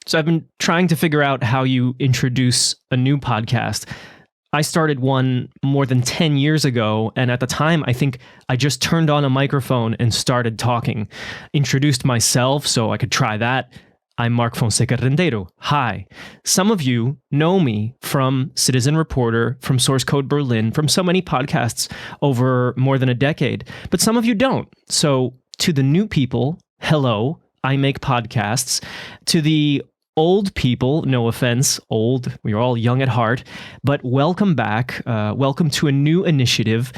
So I've been trying to figure out how you introduce a new podcast. I started one more than 10 years ago, and at the time, I think I just turned on a microphone and started talking. Introduced myself so I could try that. I'm Mark Fonseca Rendeiro. Hi. Some of you know me from Citizen Reporter, from Source Code Berlin, from so many podcasts over more than a decade, but some of you don't. So to the new people, hello, I make podcasts. To the old people, no offense, old, we're all young at heart, but welcome back. Welcome to a new initiative.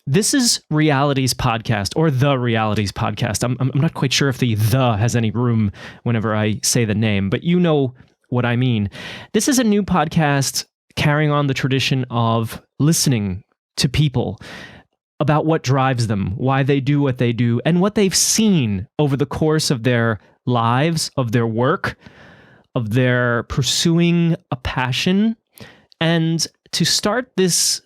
This is Realities Podcast, or The Realities Podcast. I'm not quite sure if the has any room whenever I say the name, but you know what I mean. This is a new podcast carrying on the tradition of listening to people about what drives them, why they do what they do, and what they've seen over the course of their lives, of their work, of their pursuing a passion. And to start this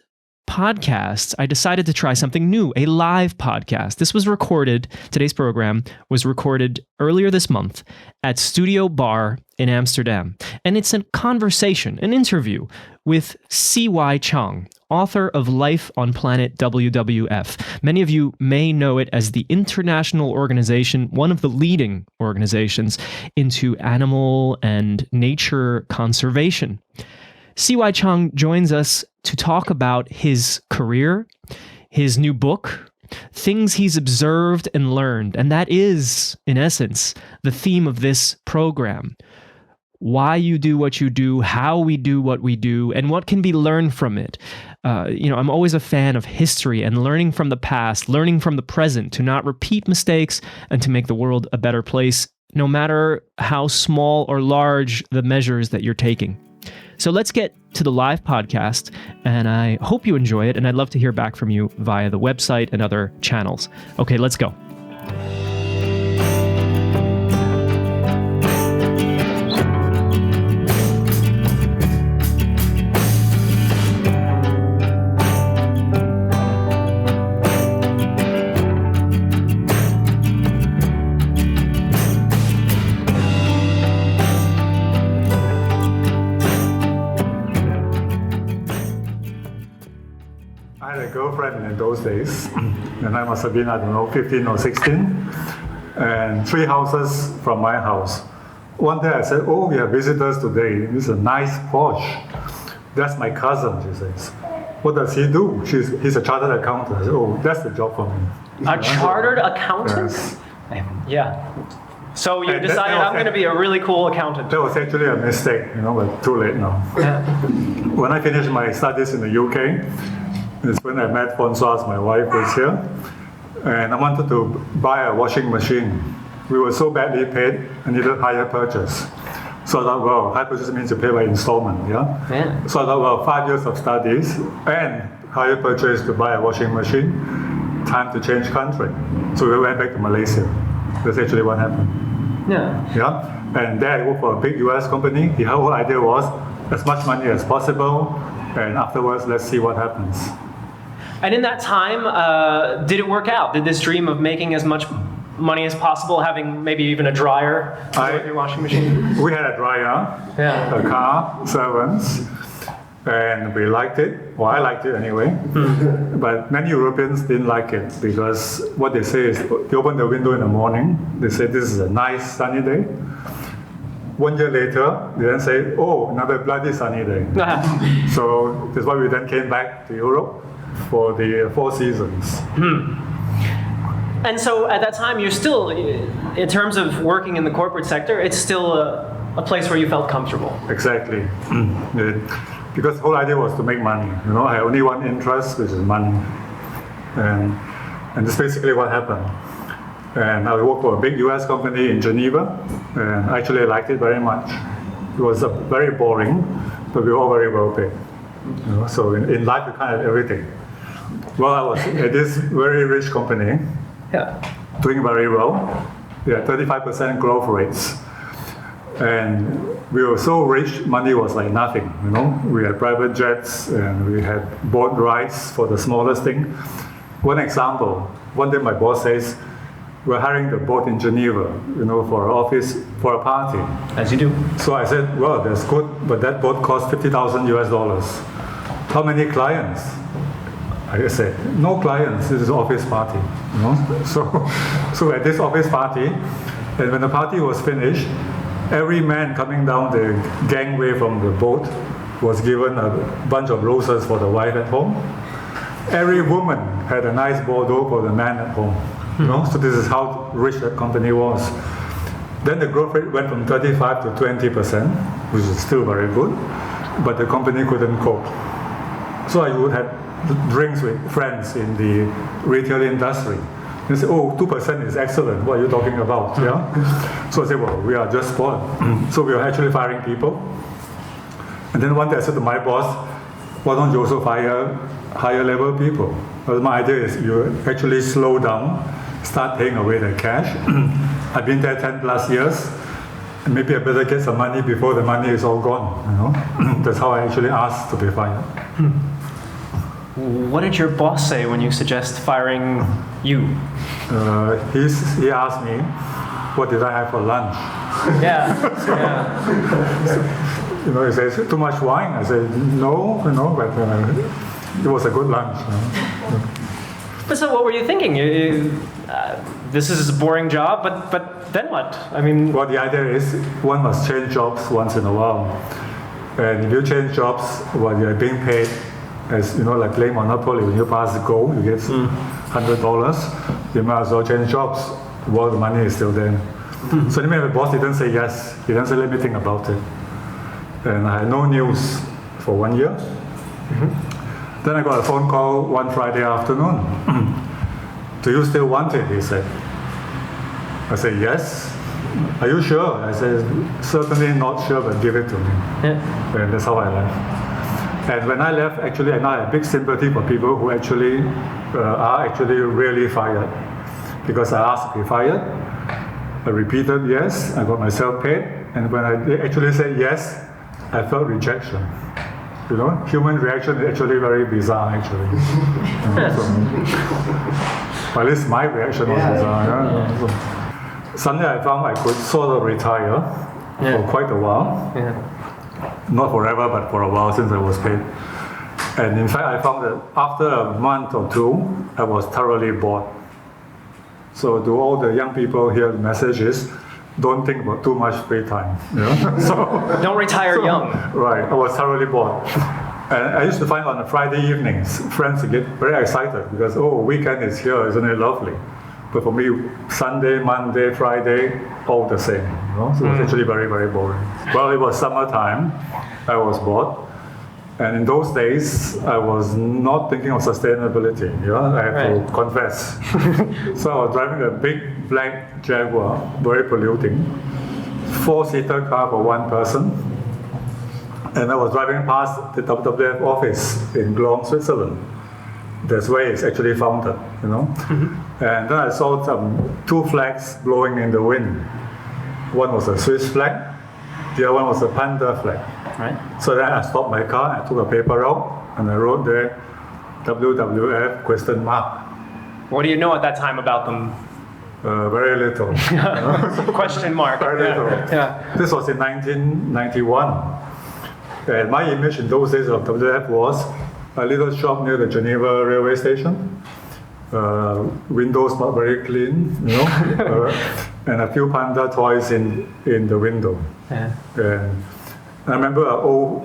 podcast, I decided to try something new, a live podcast. This was recorded, today's program was recorded earlier this month at Studio Bar in Amsterdam. And it's a conversation, an interview with CY Chong, author of Life on Planet WWF. Many of you may know it as the international organization, one of the leading organizations into animal and nature conservation. CY Chong joins us to talk about his career, his new book, things he's observed and learned. And that is, in essence, the theme of this program. Why you do what you do, how we do what we do, and what can be learned from it. I'm always a fan of history and learning from the past, learning from the present, to not repeat mistakes and to make the world a better place, no matter how small or large the measures that you're taking. So let's get to the live podcast, and I hope you enjoy it, and I'd love to hear back from you via the website and other channels. Okay, let's go. Girlfriend in those days, and I must have been, 15 or 16, and 3 houses from my house. One day I said, "Oh, we have visitors today. This is a nice Porsche." "That's my cousin," she says. "What does he do?" He's a chartered accountant. I said, "Oh, that's the job for me." A chartered accountant? Yes. Yeah. So you decided, I'm going to be a really cool accountant. That was actually a mistake, but too late now. Yeah. When I finished my studies in the UK, it's when I met Françoise, my wife was here, and I wanted to buy a washing machine. We were so badly paid, I needed hire purchase. So I thought, well, hire purchase means you pay by installment, yeah? So I thought, well, 5 years of studies and hire purchase to buy a washing machine, time to change country. So we went back to Malaysia. That's actually what happened. Yeah? And there I worked for a big US company. The whole idea was as much money as possible, and afterwards, let's see what happens. And in that time, did it work out? Did this dream of making as much money as possible, having maybe even a dryer with your washing machine? We had a dryer, a car, servants, and we liked it. Well, I liked it anyway. But many Europeans didn't like it, because what they say is, they open the window in the morning, they say this is a nice sunny day. 1 year later, they then say, "Oh, another bloody sunny day." So that's why we then came back to Europe for the 4 seasons. And so at that time, you're still, in terms of working in the corporate sector, it's still a place where you felt comfortable. Exactly. Because the whole idea was to make money. I had only one interest, which is money. And that's basically what happened. And I worked for a big US company in Geneva, and actually I liked it very much. It was very boring, but we were all very well paid. So in life you can't have everything. Well, I was at this very rich company, doing very well. We had 35% growth rates. And we were so rich, money was like nothing, We had private jets, and we had boat rides for the smallest thing. One example, one day my boss says, we're hiring the boat in Geneva, for an office, for a party. As you do. So I said, well, that's good, but that boat costs $50,000. How many clients? I said, no clients, this is an office party. So at this office party, and when the party was finished, every man coming down the gangway from the boat was given a bunch of roses for the wife at home. Every woman had a nice Bordeaux for the man at home. So this is how rich that company was. Then the growth rate went from 35 to 20%, which is still very good, but the company couldn't cope. So I would have drinks with friends in the retail industry. They say, oh, 2% is excellent. What are you talking about? Yeah. So I said, well, we are just spoiled. So we are actually firing people. And then one day I said to my boss, why don't you also fire higher level people? Well, my idea is you actually slow down, start paying away the cash. I've been there 10 plus years. And maybe I better get some money before the money is all gone. That's how I actually asked to be fired. What did your boss say when you suggest firing you? He asked me, what did I have for lunch? Yeah. He says, too much wine? I said, no, but it was a good lunch. But so what were you thinking? This is a boring job, but then what? I mean... Well, the idea is one must change jobs once in a while. And if you change jobs while you're being paid, as like playing Monopoly, when you pass the goal, you get $100, you might as well change jobs while the money is still there. So anyway, the boss didn't say yes. He didn't say anything about it. And I had no news for 1 year. Then I got a phone call one Friday afternoon. Do you still want it? He said. I said, yes. Are you sure? I said, certainly not sure, but give it to me. Yeah. And that's how I left. And when I left, actually, I now have big sympathy for people who actually are actually really fired. Because I asked to be fired, I repeated yes, I got myself paid, and when I actually said yes, I felt rejection. Human reaction is actually very bizarre, actually. At least my reaction was bizarre. So suddenly I found I could sort of retire for quite a while. Not forever, but for a while since I was paid. And in fact, I found that after a month or two, I was thoroughly bored. So to all the young people here, the message is, don't think about too much free time. Don't retire young. Right, I was thoroughly bored. And I used to find on the Friday evenings, friends would get very excited because, weekend is here, isn't it lovely? But for me, Sunday, Monday, Friday, all the same. So it was actually very, very boring. Well, it was summertime. I was bored. And in those days, I was not thinking of sustainability. I have to confess. So I was driving a big black Jaguar, very polluting, 4-seater car for one person. And I was driving past the WWF office in Glon, Switzerland. That's where it's actually founded, And then I saw two flags blowing in the wind. One was a Swiss flag, the other one was a Panda Flag. Right. So then I stopped my car, I took a paper out, and I wrote there, WWF ? What do you know at that time about them? Very little. Question mark. Very little. Yeah. This was in 1991. And my image in those days of WWF was a little shop near the Geneva railway station. Windows not very clean, and a few panda toys in the window. Yeah. And I remember an old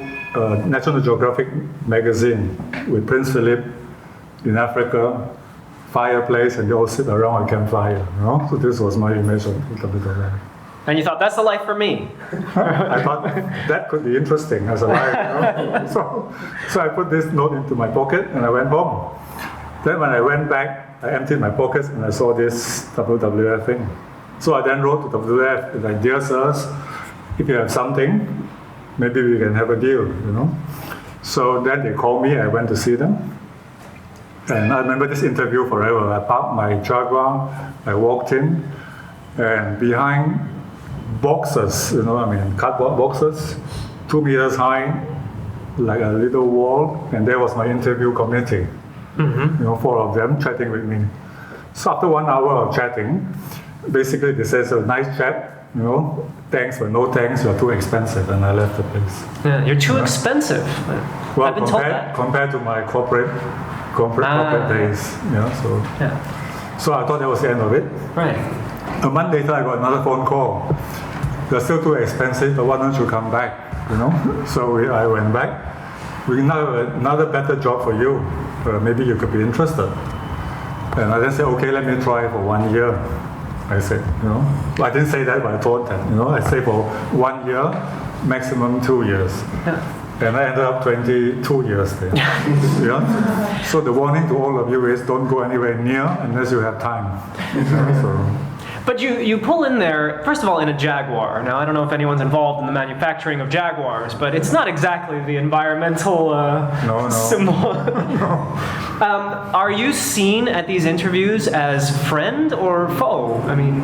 National Geographic magazine with Prince Philip in Africa, fireplace, and they all sit around a campfire. So this was my image of WWF. And you thought, that's the life for me. I thought that could be interesting as a life. So I put this note into my pocket and I went home. Then when I went back, I emptied my pockets and I saw this WWF thing. So I then wrote to WWF, like, dear sirs, if you have something, maybe we can have a deal, So then they called me, I went to see them. And I remember this interview forever. I parked my Jaguar, I walked in, and behind boxes, cardboard boxes, 2 meters high, like a little wall, and there was my interview committee. 4 of them chatting with me. So after 1 hour of chatting, basically they said, "So nice chat, thanks, but no thanks, you're too expensive," and I left the place. Yeah, you're too expensive. Well, I've been told that. compared to my corporate days, so. Yeah. So I thought that was the end of it. Right. A month later, I got another phone call. "They're still too expensive, but why don't you come back?" So I went back. "We now have another better job for you. Maybe you could be interested." And I then said, "Okay, let me try for 1 year." I said, I didn't say that, but I thought that, I said for 1 year, maximum 2 years. Yeah. And I ended up 22 years there. So the warning to all of you is don't go anywhere near unless you have time. But you pull in there, first of all, in a Jaguar. Now, I don't know if anyone's involved in the manufacturing of Jaguars, but it's not exactly the environmental symbol. Are you seen at these interviews as friend or foe? I mean...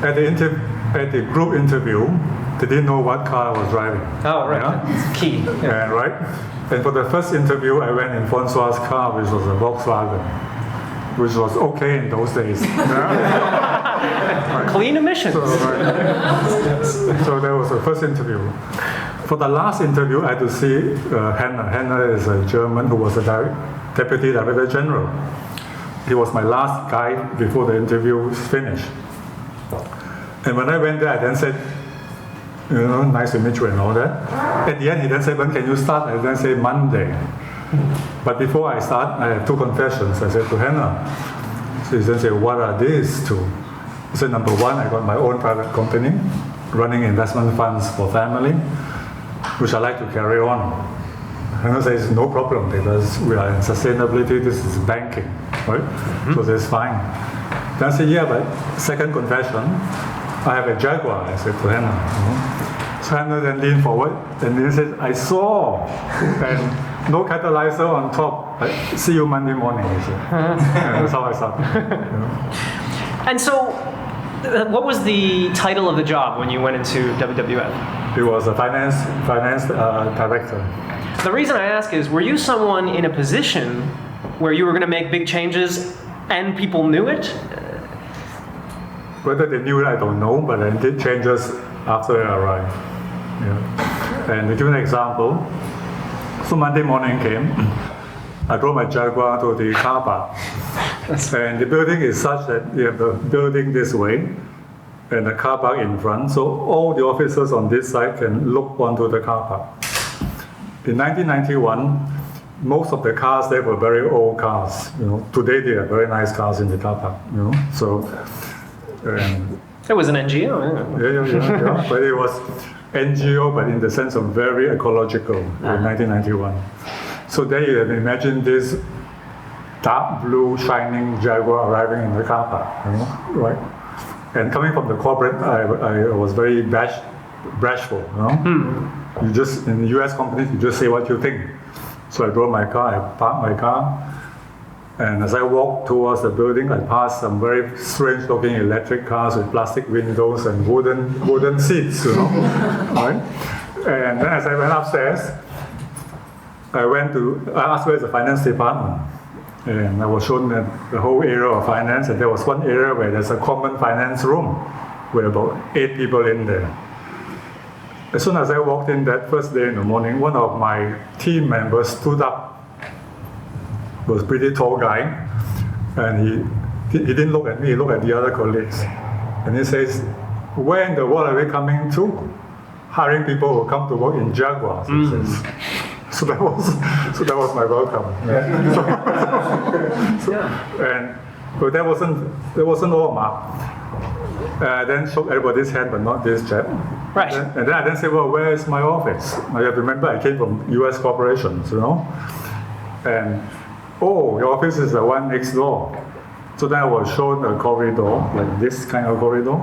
At the group interview, they didn't know what car I was driving. Oh, right. That's key. Yeah. And, right? And for the first interview, I went in Francois' car, which was a Volkswagen, which was okay in those days. Clean emissions. So that was the first interview. For the last interview, I had to see Hannah. Hannah is a German who was a Deputy Director General. He was my last guy before the interview was finished. And when I went there, I then said, nice to meet you and all that. At the end, he then said, "When can you start?" I then said, "Monday." But before I start, I have 2 confessions. I said to Hannah. She then said, "What are these 2? I said, "Number 1, I got my own private company, running investment funds for family, which I like to carry on." Hannah says, "No problem, because we are in sustainability, this is banking, right?" So that's fine. Then I said, "Yeah, but second confession, I have a Jaguar," I said to Hannah. So Hannah then leaned forward and then said, "I saw, and no catalyzer on top. See you Monday morning," he said. That's how I started. And so, what was the title of the job when you went into WWF? He was a finance director. The reason I ask is, were you someone in a position where you were going to make big changes and people knew it? Whether they knew it, I don't know, but I did changes after I arrived. And to give an example, so Monday morning came, I drove my Jaguar to the car park. And the building is such that you have the building this way and the car park in front, so all the officers on this side can look onto the car park. In 1991, most of the cars there were very old cars. Today they are very nice cars in the car park. So. It was an NGO. Yeah. But it was NGO, but in the sense of very ecological in 1991. So there you have imagined this dark blue shining Jaguar arriving in the car park, right? And coming from the corporate, I was very bashful. You just, in the US companies, you just say what you think. So I drove my car, I parked my car, and as I walked towards the building, I passed some very strange-looking electric cars with plastic windows and wooden seats, right? And then as I went upstairs, I asked where's the finance department, and I was shown the whole area of finance, and there was one area where there's a common finance room, with about 8 people in there. As soon as I walked in that first day in the morning, one of my team members stood up. Was a pretty tall guy, and he didn't look at me, he looked at the other colleagues. And he says, "Where in the world are we coming to? Hiring people who come to work in Jaguars," he says. So that was my welcome. But that wasn't all, Mark. Then shook everybody's hand, but not this chap. Right. And then I then said, "Well, where is my office?" I remember I came from US corporations, and "Oh, your office is the one next door." So then I was shown a corridor, like this kind of corridor,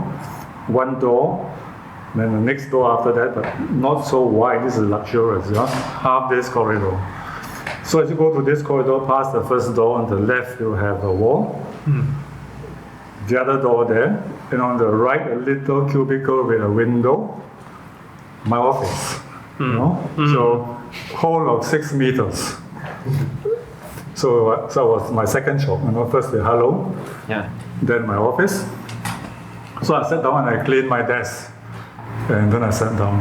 one door, then the next door after that, but not so wide. This is luxurious, half this corridor. So as you go to this corridor, past the first door, on the left you have a wall, the other door there, and on the right a little cubicle with a window, my office. So whole of 6 meters. So So it was my second shop. First the hello, then my office. So I sat down and I cleaned my desk, and then I sat down.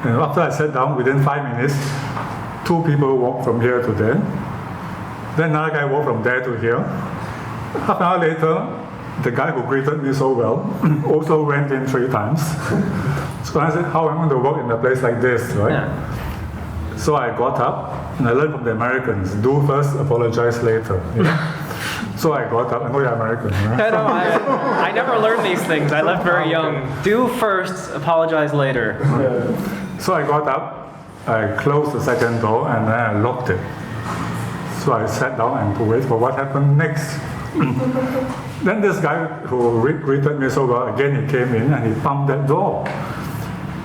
And after I sat down, within 5 minutes, 2 people walked from here to there. Then another guy walked from there to here. Half an hour later, the guy who greeted me so well also went in 3 times. So I said, how am I going to work in a place like this, right? Yeah. So I got up and I learned from the Americans, do first, apologize later. So I got up, I know you're American, right? No, I never learned these things. I left very young. Do first, apologize later. So I got up, I closed the second door and then I locked it. So I sat down and to wait for what happened next. Then this guy who greeted me so well, again he came in and he pumped that door.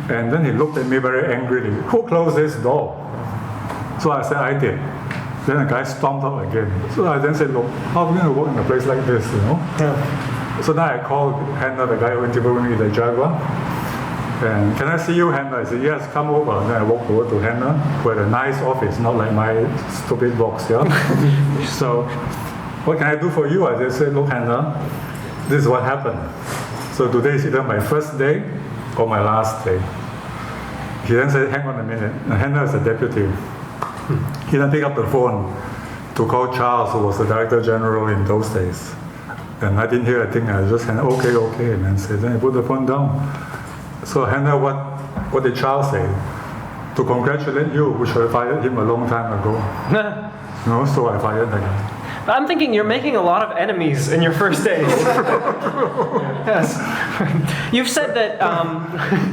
And then he looked at me very angrily. Who closed this door? So I said, I did. Then the guy stomped out again. So I then said, look, how are we going to work in a place like this, Yeah. So then I called Hannah, the guy who interviewed me, the Jaguar. And can I see you, Hannah? I said, yes, come over. And then I walked over to Hannah, who had a nice office, not like my stupid box, So, what can I do for you? I just said, look, Hannah, this is what happened. So today is either my first day or my last day. He then said, hang on a minute. And Hannah is a deputy. He then picked up the phone to call Charles, who was the Director General in those days. And I didn't hear a thing. I just said, okay, and then said, then I put the phone down. So Hannah, what did Charles say? To congratulate you, we should have fired him a long time ago. So I fired the guy. I'm thinking you're making a lot of enemies in your first days. Yes. You've said that.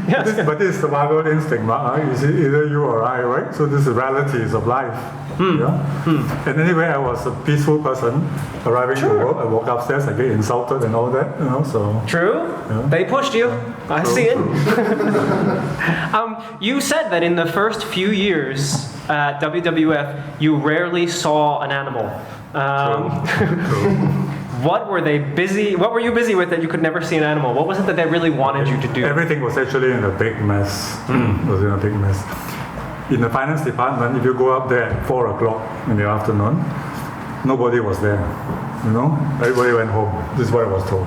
Yes. But this is survival instinct. Is it either you or I, right? So this is realities of life. And anyway, I was a peaceful person arriving to work. I walk upstairs, I get insulted and all that. So. True. They pushed you. I see it. You said that in the first few years at WWF, you rarely saw an animal. What were you busy with that you could never see an animal? What was it that they really wanted you to do? Everything was actually in a big mess. It was in a big mess. In the finance department, if you go up there at 4 o'clock in the afternoon, nobody was there. Everybody went home. This is what I was told.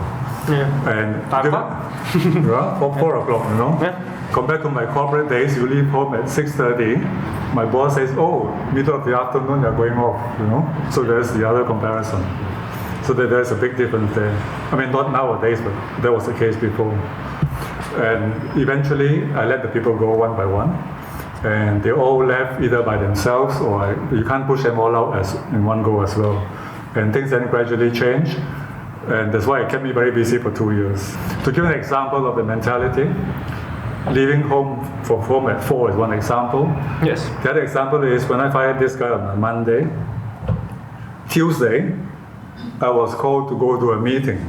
And 5 o'clock? 4 o'clock, Compared to my corporate days, you leave home at 6:30. My boss says, oh, middle of the afternoon, you're going off, So there's the other comparison. So there's a big difference there. I mean, not nowadays, but that was the case before. And eventually, I let the people go one by one. And they all left either by themselves or you can't push them all out as in one go as well. And things then gradually change. And that's why it kept me very busy for 2 years. To give an example of the mentality, leaving home from home at 4 is one example. Yes. The other example is when I fired this guy on a Monday, Tuesday, I was called to go to a meeting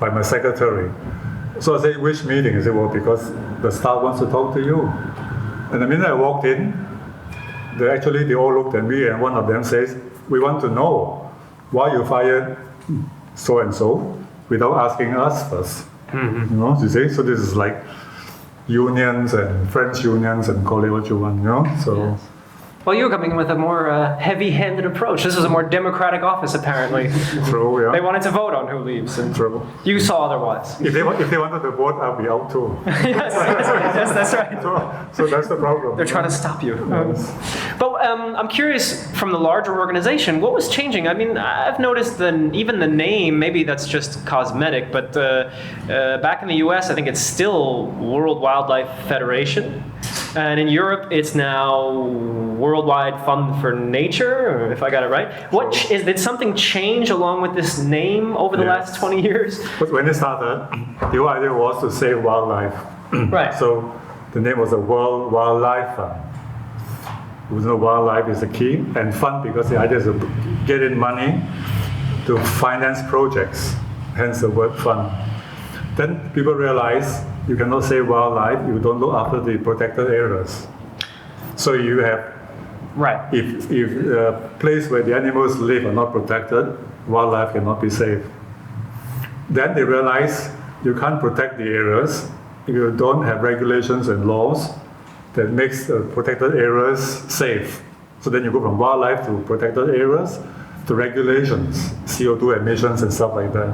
by my secretary. So I said, which meeting? He said, well, because the staff wants to talk to you. And the minute I walked in, they all looked at me and one of them says, we want to know why you fired so-and-so without asking us first. You see? So this is like unions and French unions and call it what you want, So. Yes. Well, you were coming with a more heavy-handed approach. This was a more democratic office, apparently. True, yeah. They wanted to vote on who leaves. And True. You saw otherwise. If they wanted to vote, I'll be out too. yes, that's right. So that's the problem. They're trying to stop you. Yes. But I'm curious, from the larger organization, what was changing? I mean, I've noticed even the name, maybe that's just cosmetic, but back in the US, I think it's still World Wildlife Federation. And in Europe, it's now Worldwide Fund for Nature, if I got it right. Did something change along with this name over the last 20 years? But when it started, the whole idea was to save wildlife. Right. So the name was the World Wildlife Fund. Wildlife is the key, and fund because the idea is to get in money to finance projects, hence the word fund. Then people realize you cannot save wildlife if you don't look after the protected areas. So you have, if a place where the animals live are not protected, wildlife cannot be saved. Then they realize you can't protect the areas if you don't have regulations and laws that makes the protected areas safe. So then you go from wildlife to protected areas, the regulations, CO2 emissions and stuff like that.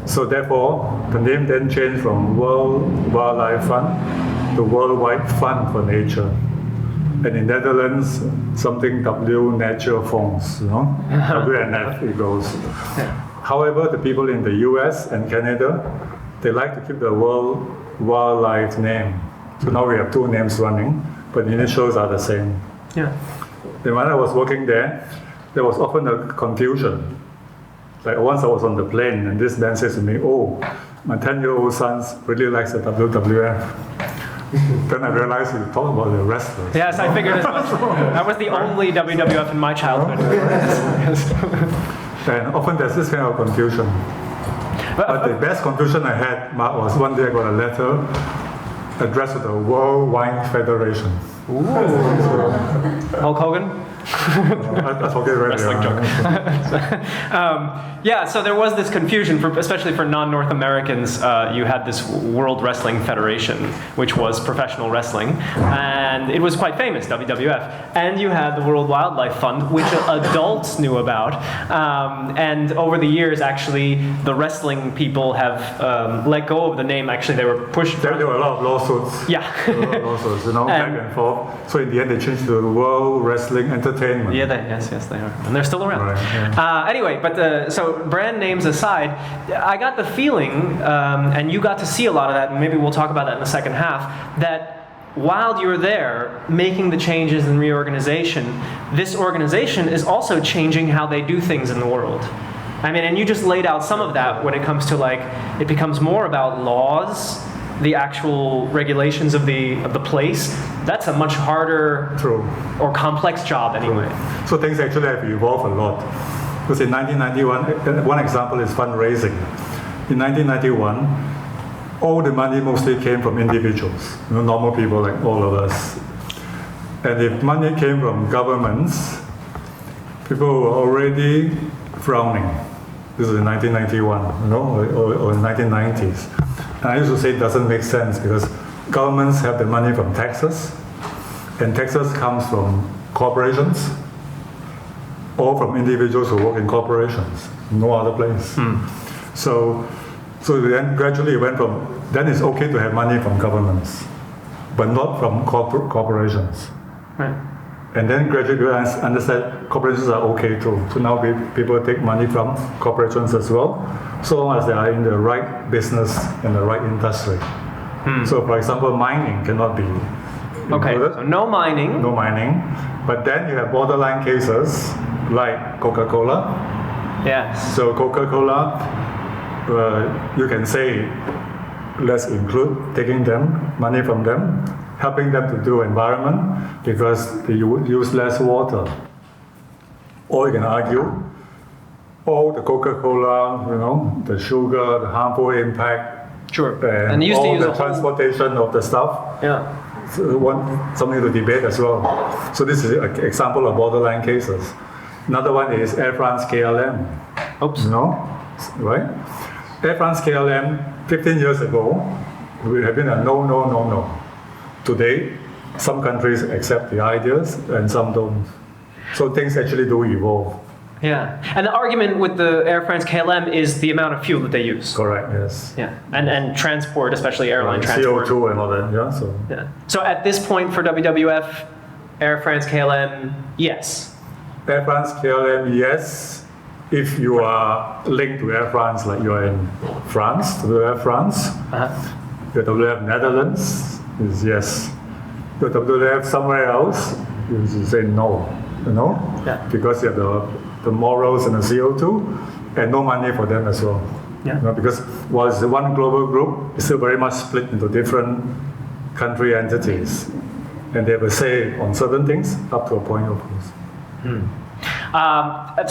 So therefore, the name then changed from World Wildlife Fund to Worldwide Fund for Nature. And in Netherlands, something W Nature Fonds, WNF it goes. However, the people in the US and Canada, they like to keep the World Wildlife name. So now we have two names running, but the initials are the same. Yeah. Then when I was working there was often a confusion. Like once I was on the plane and this man says to me, "Oh, my 10-year-old son really likes the WWF." Then I realized he talked about the wrestlers. Yes, I figured as much. That was the only WWF in my childhood. And often there's this kind of confusion. But the best confusion I had, Mark, was one day I got a letter addressed to the World Wine Federation. Ooh. Hulk Hogan? That's okay, right? Wrestling joke. Yeah, so there was this confusion, especially for non-North Americans. You had this World Wrestling Federation, which was professional wrestling, and it was quite famous, WWF. And you had the World Wildlife Fund, which adults knew about. And over the years, actually, the wrestling people have let go of the name. Actually, they were pushed. There were a lot of lawsuits. Yeah. A lot of lawsuits, back and forth. So in the end, they changed to the World Wrestling Entertainment. Yeah, yes, they are, and they're still around. Right, yeah. Anyway, but so brand names aside, I got the feeling, and you got to see a lot of that, and maybe we'll talk about that in the second half, that while you're there making the changes and reorganization, this organization is also changing how they do things in the world. I mean, and you just laid out some of that when it comes to it becomes more about laws, the actual regulations of the place. That's a much harder or complex job anyway. True. So things actually have evolved a lot. Because in 1991, one example is fundraising. In 1991, all the money mostly came from individuals, normal people like all of us. And if money came from governments, people were already frowning. This is in 1991, or 1990s. And I used to say it doesn't make sense because governments have the money from taxes, and taxes comes from corporations or from individuals who work in corporations, no other place. So then gradually it went from, then it's okay to have money from governments, but not from corporations. Right. And then gradually we understand corporations are okay too. So now people take money from corporations as well, so long as they are in the right business and the right industry. So for example, mining cannot be included. Okay, so no mining. No mining. But then you have borderline cases like Coca-Cola. Yes. So Coca-Cola, you can say, let's include taking them, money from them, helping them to do environment because they use less water. Or you can argue, the Coca-Cola, the sugar, the harmful impact, sure, and used all to use the transportation of the stuff. Yeah. Something to debate as well. So this is an example of borderline cases. Another one is Air France KLM. Oops. Right? Air France KLM, 15 years ago, would have been a no. Today, some countries accept the ideas and some don't. So things actually do evolve. Yeah, and the argument with the Air France KLM is the amount of fuel that they use. Correct, yes. Yeah, and transport, especially airline transport. CO2 and all that, yeah. So at this point for WWF, Air France KLM, yes. Air France KLM, yes. If you are linked to Air France, like you are in France, WWF France, the WWF Netherlands is yes. The WWF somewhere else, you say no, Yeah. because you have the morals and the CO2, and no money for them as well. Yeah. Because while it's one global group, it's still very much split into different country entities, and they have a say on certain things up to a point, of course.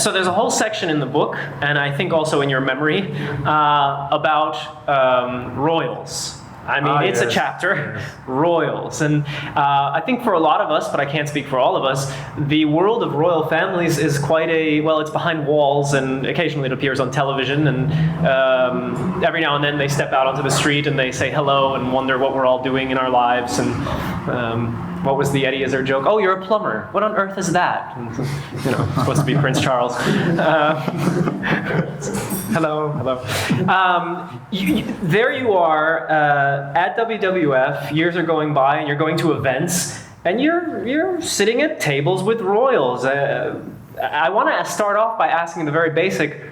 So there's a whole section in the book, and I think also in your memory, about royals. I mean, it's a chapter, royals. And I think for a lot of us, but I can't speak for all of us, the world of royal families is quite it's behind walls, and occasionally it appears on television, and every now and then they step out onto the street and they say hello and wonder what we're all doing in our lives. And what was the Eddie Izzard joke? Oh, you're a plumber. What on earth is that? And, supposed to be Prince Charles. Hello. There you are at WWF. Years are going by, and you're going to events, and you're sitting at tables with royals. I want to start off by asking the very basic.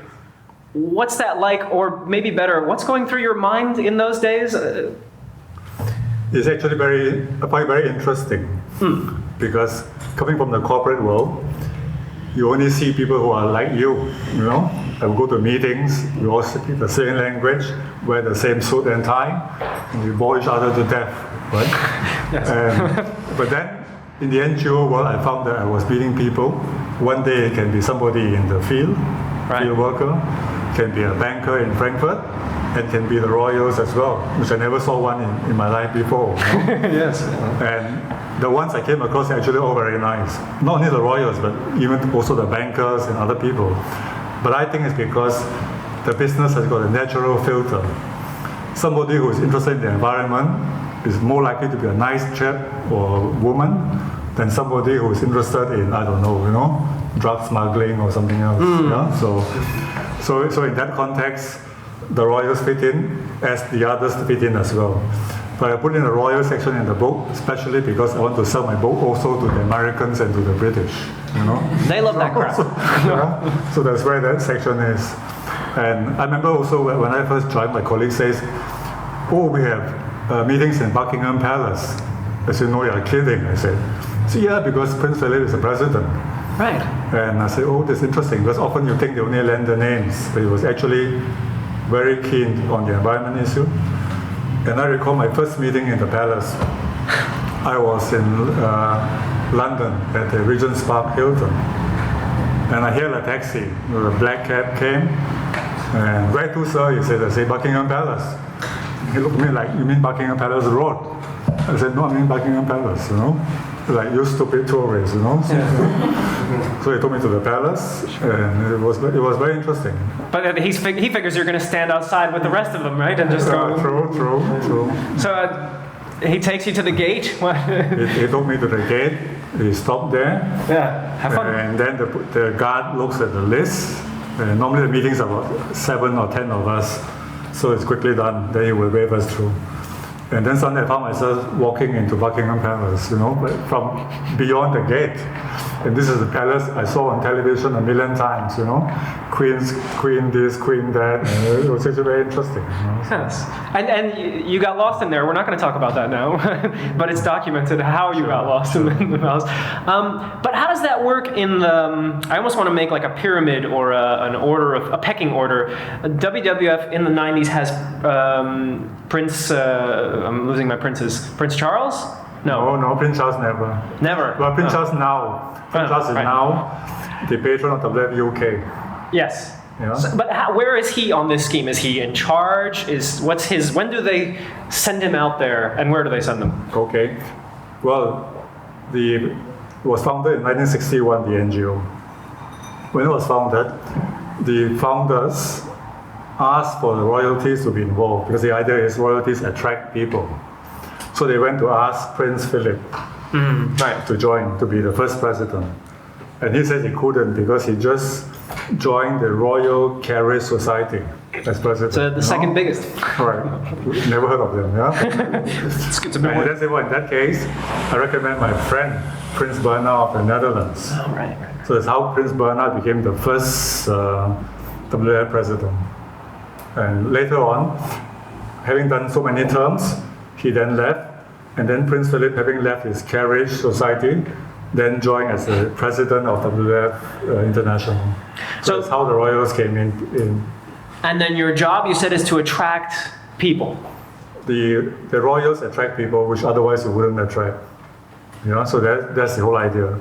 What's that like, or maybe better, what's going through your mind in those days? It's actually very interesting because coming from the corporate world, you only see people who are like you. I will go to meetings, we all speak the same language, wear the same suit and tie, and we bore each other to death, right? Yes. But then, in the NGO world, I found that I was meeting people. One day it can be somebody in the field, field worker, can be a banker in Frankfurt, and can be the royals as well, which I never saw one in my life before. Yes. And the ones I came across are actually all very nice. Not only the royals, but even also the bankers and other people. But I think it's because the business has got a natural filter. Somebody who is interested in the environment is more likely to be a nice chap or woman than somebody who is interested in, drug smuggling or something else. So in that context, the royals fit in as the others fit in as well. But I put in a royal section in the book, especially because I want to sell my book also to the Americans and to the British. They love that crap. So that's where that section is. And I remember also when I first joined, my colleague says, "Oh, we have meetings in Buckingham Palace." I said, "No, you're kidding." I said, "See, yeah, because Prince Philip is the president." Right. And I said, "Oh, that's interesting," because often you think they only lend the names, but he was actually very keen on the environment issue. And I recall my first meeting in the palace. I was in London at the Regent's Park Hilton. And I hailed a taxi. A black cab came. And where to, sir? He said, I say, Buckingham Palace. He looked at me like, you mean Buckingham Palace Road? I said, no, I mean Buckingham Palace, Like, you stupid tourists, So he took me to the palace, and it was very interesting. But he figures you're going to stand outside with the rest of them, right? And just go. True. So he takes you to the gate. He took me to the gate. He stopped there. Yeah, have fun. And then the guard looks at the list. And normally the meetings are about 7 or 10 of us, so it's quickly done. Then he will wave us through. And then suddenly I found myself walking into Buckingham Palace, but from beyond the gate. And this is the palace I saw on television a million times, Queen this, queen that. And it was actually very interesting. Yes. And you got lost in there. We're not going to talk about that now, but it's documented how you got lost in the palace. But how does that work in the? I almost want to make like a pyramid or a pecking order. WWF in the 90s has Prince. I'm losing my princes. Prince Charles? No, Prince Charles never. Never. Well, Prince Charles now. Prince Charles is now the patron of WWF UK. Yes. Yeah. So, but where is he on this scheme? Is he in charge? When do they send him out there, and where do they send him? Okay. Well, it was founded in 1961, the NGO. When it was founded, the founders asked for the royalties to be involved because the idea is royalties attract people. So they went to ask Prince Philip to join, to be the first president. And he said he couldn't because he just joined the Royal Carriage Society as president. So the second biggest. Right. Never heard of them, yeah? It's good to be And that's it. Well, in that case, I recommend my friend, Prince Bernhard of the Netherlands. Oh, right. So that's how Prince Bernhard became the first WWF president. And later on, having done so many terms, he then left. And then Prince Philip, having left his Carriage Society, then joined as the president of WWF International. So that's how the royals came in. And then your job, you said, is to attract people. The royals attract people which otherwise you wouldn't attract. So that's the whole idea.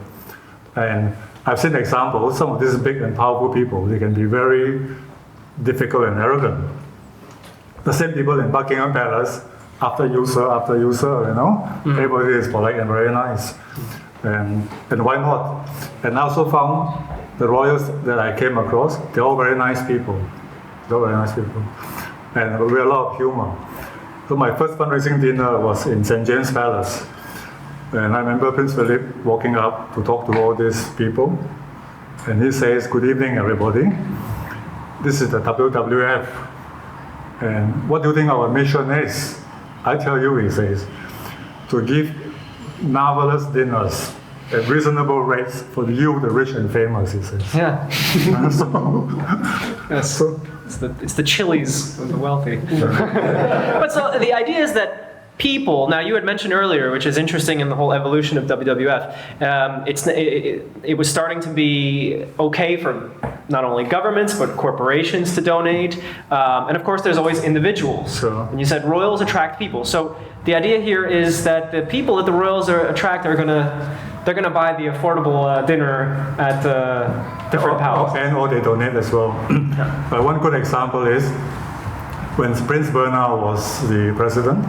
And I've seen examples. Some of these big and powerful people, they can be very difficult and arrogant. The same people in Buckingham Palace after user, everybody is polite and very nice. And why not? And I also found the royals that I came across, they're all very nice people. And with a lot of humor. So my first fundraising dinner was in St. James Palace. And I remember Prince Philip walking up to talk to all these people. And he says, "Good evening, everybody. This is the WWF. And what do you think our mission is?" I tell you, he says, "to give marvelous dinners at reasonable rates for you, the rich and famous," he says. Yeah. Yes. It's the Chili's of the wealthy. But so the idea is that people, now you had mentioned earlier, which is interesting in the whole evolution of WWF, it was starting to be okay for not only governments but corporations to donate, and of course there's always individuals. Sure. And you said royals attract people, so the idea here is that the people that the royals attract are they're gonna buy the affordable dinner at different palaces. Or they donate as well. But one good example is when Prince Bernhard was the president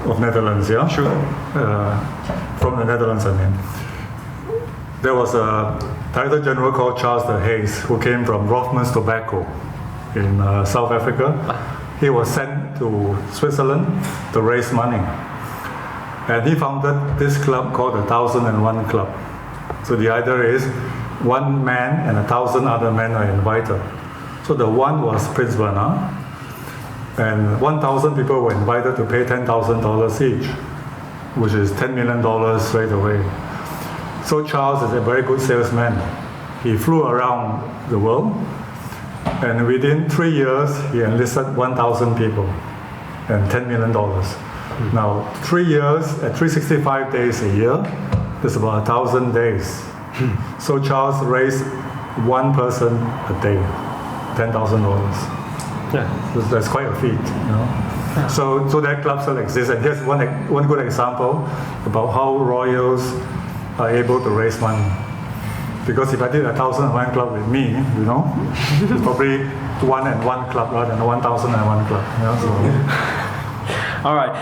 of Netherlands, yeah? Sure. From the Netherlands, I mean. There was a Director General called Charles de Hayes who came from Rothmans Tobacco in South Africa. He was sent to Switzerland to raise money. And he founded this club called the 1001 Club. So the idea is one man and 1,000 other men are invited. So the one was Prince Bernhard. And 1,000 people were invited to pay $10,000 each, which is $10 million straight away. So Charles is a very good salesman. He flew around the world, and within 3 years, he enlisted 1,000 people and $10 million. Now, 3 years at 365 days a year, that's about 1,000 days. So Charles raised one person a day, $10,000. Yeah. That's quite a feat, Yeah. So that club still exists, and here's one good example about how royals are able to raise money. Because if I did a 1001 club with me, it's probably 1 and 1 club rather than 1001 club. So. All right.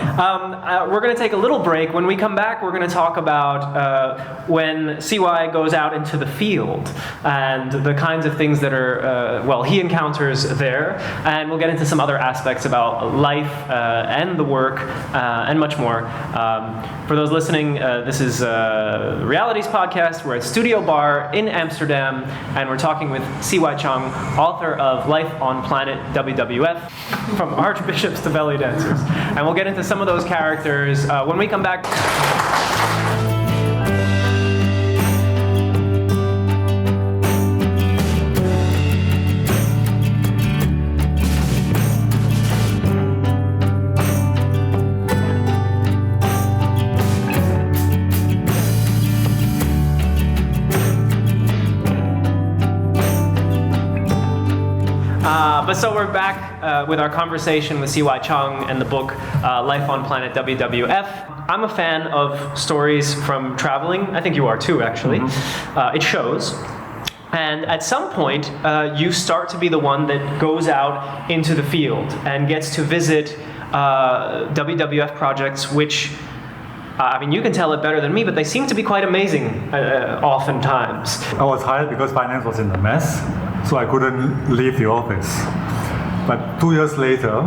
We're going to take a little break. When we come back, we're going to talk about when CY goes out into the field and the kinds of things that are, he encounters there. And we'll get into some other aspects about life and the work and much more. For those listening, this is Realities Podcast. We're at Studio Bar in Amsterdam, and we're talking with CY Chong, author of Life on Planet WWF, From Archbishops to Belly Dancers. And we'll get into some of those characters when we come back. But so we're back with our conversation with CY Chong and the book Life on Planet WWF. I'm a fan of stories from traveling. I think you are too, actually. Mm-hmm. It shows. And at some point, you start to be the one that goes out into the field and gets to visit WWF projects, which, you can tell it better than me, but they seem to be quite amazing oftentimes. I was hired because finance was in a mess, so I couldn't leave the office. But 2 years later,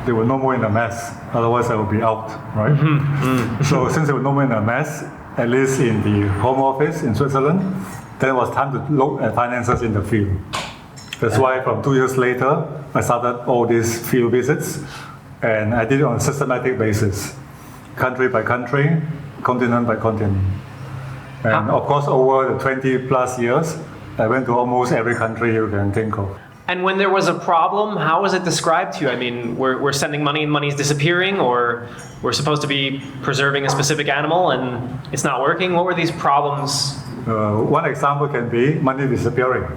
they were no more in a mess. Otherwise, I would be out, right? Mm-hmm. Mm-hmm. So since they were no more in a mess, at least in the home office in Switzerland, then it was time to look at finances in the field. That's why from 2 years later, I started all these field visits, and I did it on a systematic basis, country by country, continent by continent. And of course, over the 20 plus years, I went to almost every country you can think of. And when there was a problem, how was it described to you? We're sending money and money's disappearing, or we're supposed to be preserving a specific animal and it's not working? What were these problems? One example can be money disappearing.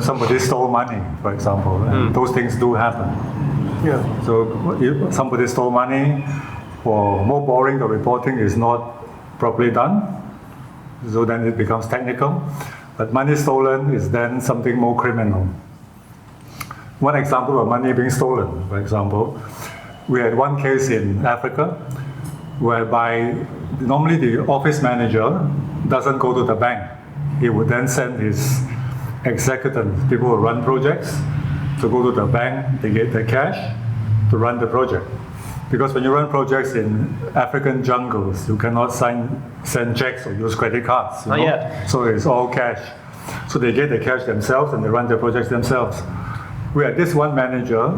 Somebody stole money, for example, and those things do happen. Yeah. So if somebody stole money, or more boring, the reporting is not properly done. So then it becomes technical. But money stolen is then something more criminal. One example of money being stolen, for example, we had one case in Africa whereby normally the office manager doesn't go to the bank. He would then send his executants, people who run projects, to go to the bank, they get the cash to run the project. Because when you run projects in African jungles, you cannot send checks or use credit cards. Not yet. So it's all cash. So they get the cash themselves and they run their projects themselves. We had this one manager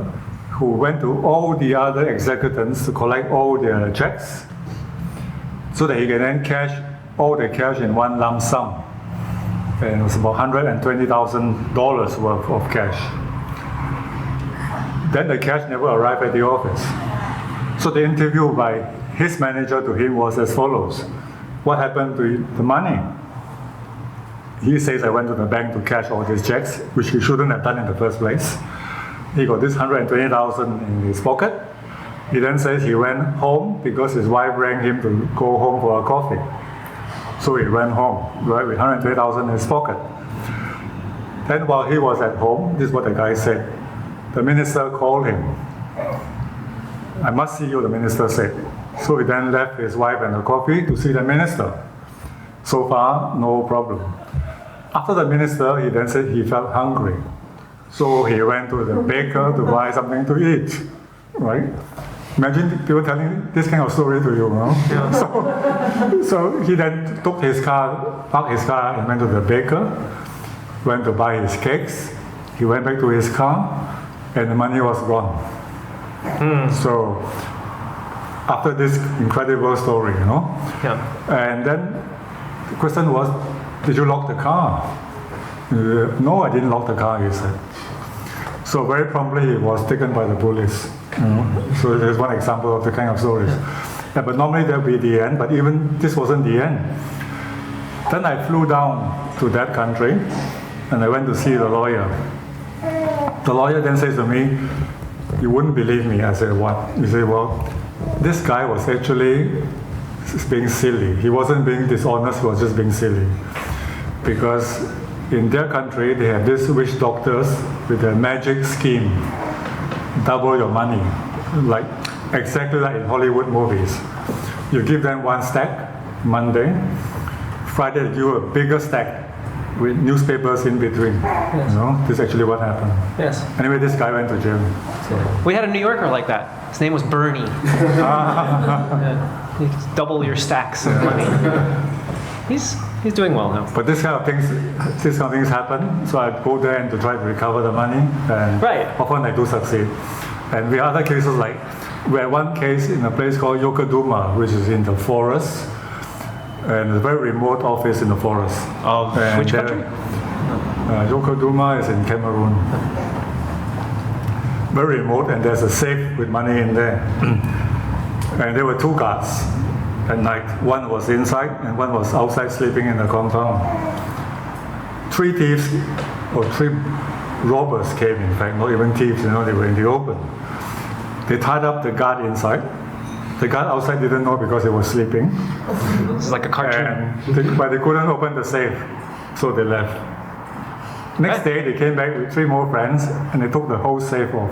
who went to all the other executants to collect all their checks so that he can then cash all the cash in one lump sum. And it was about $120,000 worth of cash. Then the cash never arrived at the office. So the interview by his manager to him was as follows. What happened to the money? He says, I went to the bank to cash all these checks, which he shouldn't have done in the first place. He got this $120,000 in his pocket. He then says he went home because his wife rang him to go home for a coffee. So he went home, right, with $120,000 in his pocket. Then while he was at home, this is what the guy said. The minister called him. I must see you, the minister said. So he then left his wife and the coffee to see the minister. So far, no problem. After the minister, he then said he felt hungry. So he went to the baker to buy something to eat, right? Imagine people telling this kind of story to you, you know? Yeah. So he then took his car, parked his car and went to the baker, went to buy his cakes. He went back to his car and the money was gone. So after this incredible story, you know? Yeah. And then the question was, did you lock the car? No, I didn't lock the car, he said. So very promptly he was taken by the police. So there's one example of the kind of stories. Yeah, but normally that would be the end, but even this wasn't the end. Then I flew down to that country and I went to see the lawyer. The lawyer then says to me, you wouldn't believe me. I said, what? He said, well, this guy was actually being silly. He wasn't being dishonest, he was just being silly. Because in their country, they have these witch doctors with a magic scheme. Double your money, like exactly like in Hollywood movies. You give them one stack Monday, Friday they give you a bigger stack with newspapers in between. Yes. You know, this is actually what happened. Yes. Anyway, this guy went to jail. So. We had a New Yorker like that. His name was Bernie. You double your stacks of money. He's doing well now. But this kind of things happen. So I go there and to try to recover the money, and often I do succeed. And we have other cases like we had one case in a place called Yokohama, which is in the forest, and a very remote office in the forest. Of which country? Yokohama is in Cameroon. Very remote, and there's a safe with money in there. And there were two guards at night. One was inside and one was outside sleeping in the compound. Three thieves, or three robbers came, in fact, not even thieves, you know, they were in the open. They tied up the guard inside. The guard outside didn't know because he was sleeping. This is like a cartoon. But they couldn't open the safe, so they left. Next day, they came back with three more friends, and they took the whole safe off.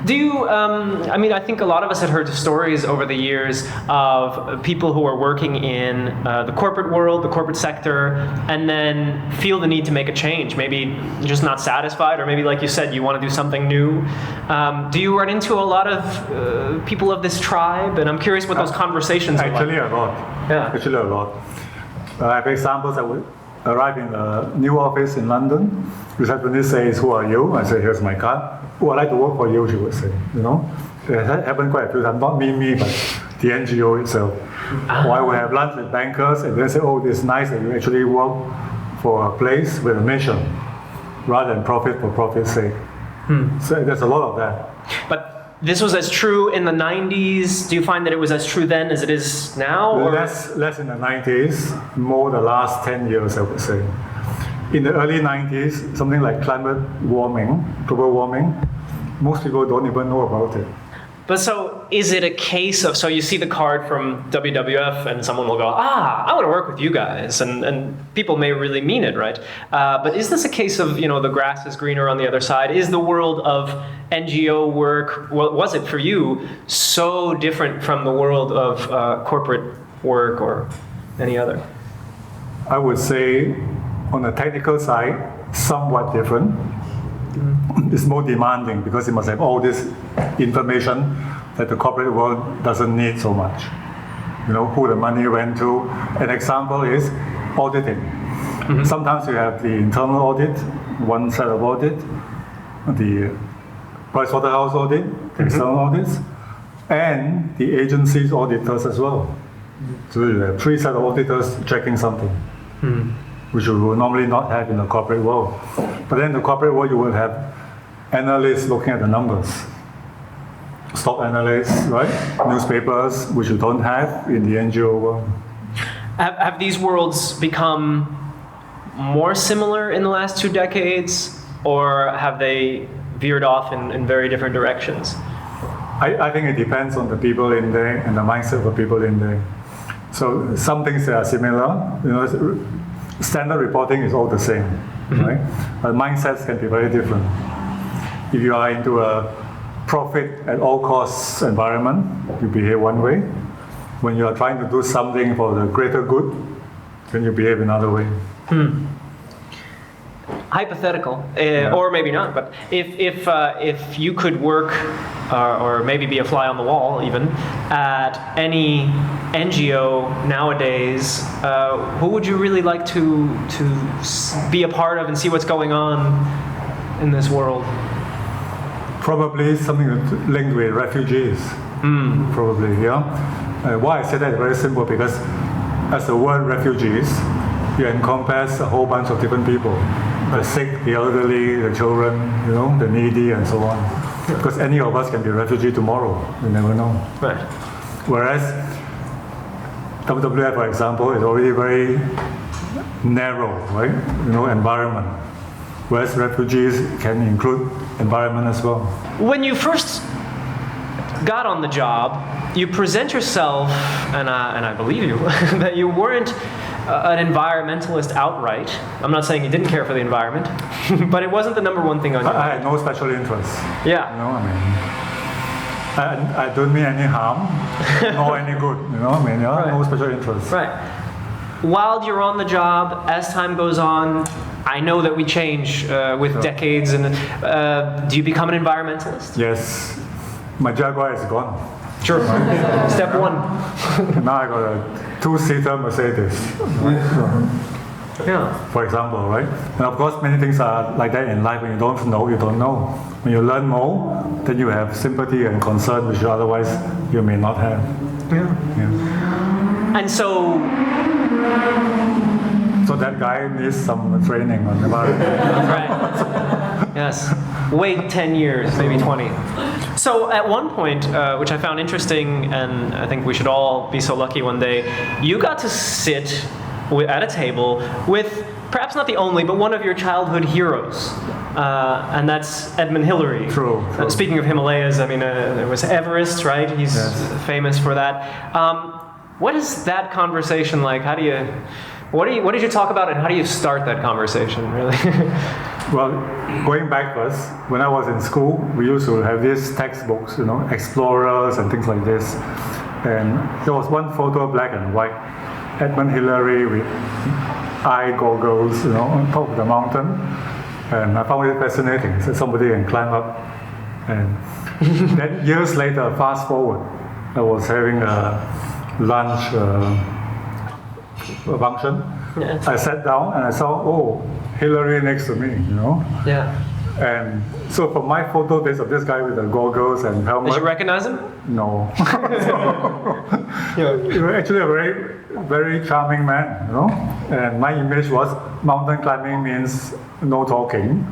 Do you, I mean, I think a lot of us had heard stories over the years of people who are working in the corporate world, the corporate sector, and then feel the need to make a change. Maybe just not satisfied, or maybe, like you said, you want to do something new. Do you run into a lot of people of this tribe? And I'm curious what those conversations are like. Actually, a lot. Yeah. Actually, a lot. I have examples that would arrive in a new office in London. Receptionist says, who are you? I say, here's my card. Oh, I'd like to work for you, she would say. You know, it happened quite a few times. Not me, but the NGO itself. Or I would have lunch with bankers and then say, oh, it's nice that you actually work for a place with a mission rather than profit for profit's sake. So there's a lot of that. But this was as true in the 90s. Do you find that it was as true then as it is now? Or? Less in the 90s, more the last 10 years, I would say. In the early 90s, something like climate warming, global warming, most people don't even know about it. But so is it a case of, so you see the card from WWF and someone will go, I want to work with you guys, and people may really mean it, right? But is this a case of, the grass is greener on the other side? Is the world of NGO work, was it for you, so different from the world of corporate work or any other? I would say on the technical side, somewhat different. It's more demanding because it must have all this information that the corporate world doesn't need so much. Who the money went to. An example is auditing. Sometimes you have the internal audit, one set of audit, the Pricewaterhouse audit, external audits, and the agency's auditors as well. So you have 3 set of auditors checking something, which you will normally not have in the corporate world. But then in the corporate world, you will have analysts looking at the numbers. Stock analysts, right? Newspapers, which you don't have in the NGO world. Have these worlds become more similar in the last 2 decades, or have they veered off in very different directions? I think it depends on the people in there and the mindset of the people in there. So some things that are similar, standard reporting is all the same, right? But mindsets can be very different. If you are into a profit at all costs environment, you behave one way. When you are trying to do something for the greater good, then you behave another way. Hypothetical, or maybe not, but if you could work, or maybe be a fly on the wall even, at any NGO nowadays, who would you really like to be a part of and see what's going on in this world? Probably something linked with refugees. Probably, yeah. Why I say that is very simple, because as the word refugees, you encompass a whole bunch of different people. The sick, the elderly, the children, the needy, and so on. Because any of us can be a refugee tomorrow. You never know. Right. Whereas WWF, for example, is already very narrow, right? Environment. Whereas refugees can include environment as well. When you first got on the job, you present yourself, and I believe you, that you weren't an environmentalist outright. I'm not saying you didn't care for the environment, but it wasn't the number one thing on your I had no special interest. Yeah. I don't mean any harm, nor any good. Right. No special interest. Right. While you're on the job, as time goes on, I know that we change with decades, and do you become an environmentalist? Yes. My Jaguar is gone. Sure. Step one. Now I got a 2-seater Mercedes. Yeah. For example, right? And of course, many things are like that in life. When you don't know, you don't know. When you learn more, then you have sympathy and concern, which otherwise you may not have. Yeah. And so that guy needs some training on environment. Right. Yes. Wait 10 years, maybe 20. So at one point, which I found interesting, and I think we should all be so lucky one day, you got to sit at a table with perhaps not the only, but one of your childhood heroes. And that's Edmund Hillary. True. Speaking of Himalayas, there was Everest, right? He's famous for that. What is that conversation like? What did you talk about, and how do you start that conversation, really? Well, going backwards, when I was in school, we used to have these textbooks, explorers and things like this. And there was one photo, black and white, Edmund Hillary with eye goggles, on top of the mountain. And I found it fascinating. So somebody can climb up. And then years later, fast forward, I was having a lunch function. Yes. I sat down and I saw, Hillary next to me, Yeah. And so from my photo, there's of this guy with the goggles and helmet. Did you recognize him? No. He was actually a very, very charming man, And my image was mountain climbing means no talking,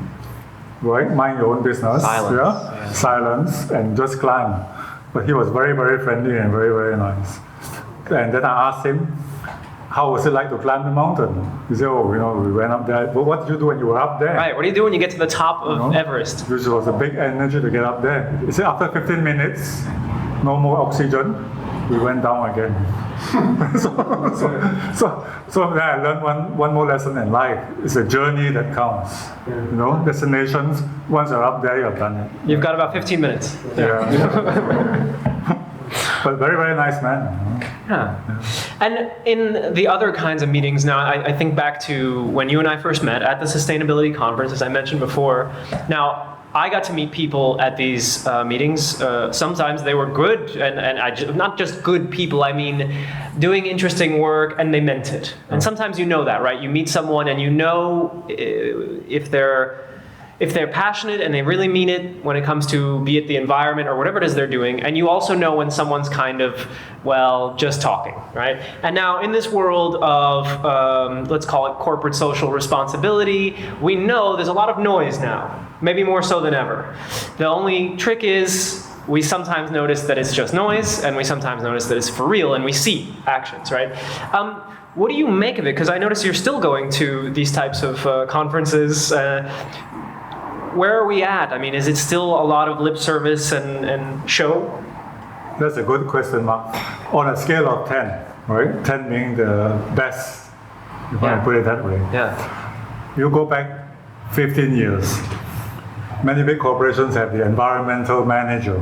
right? Mind your own business. Silence. Yeah? Silence and just climb. But he was very, very friendly and very, very nice. And then I asked him, how was it like to climb the mountain? You say, oh, we went up there. But what did you do when you were up there? Right, what do you do when you get to the top of Everest? Which was a big energy to get up there. You say after 15 minutes, no more oxygen, we went down again. so then I learned one more lesson in life. It's a journey that counts. Destinations, once you're up there, you've done it. You've got about 15 minutes. Yeah. But very, very nice man. Yeah. And in the other kinds of meetings now, I think back to when you and I first met at the sustainability conference, as I mentioned before. Now, I got to meet people at these meetings. Sometimes they were good, and not just good people, I mean doing interesting work, and they meant it. And sometimes you know that, right? You meet someone and you know if they're passionate and they really mean it when it comes to, be it the environment or whatever it is they're doing. And you also know when someone's kind of, just talking, right? And now in this world of, let's call it corporate social responsibility, we know there's a lot of noise now, maybe more so than ever. The only trick is we sometimes notice that it's just noise, and we sometimes notice that it's for real, and we see actions, right? What do you make of it? Because I notice you're still going to these types of conferences. Where are we at? I mean, is it still a lot of lip service and show? That's a good question, Mark. On a scale of 10, right? 10 being the best, if I put it that way. Yeah. You go back 15 years. Many big corporations have the environmental manager,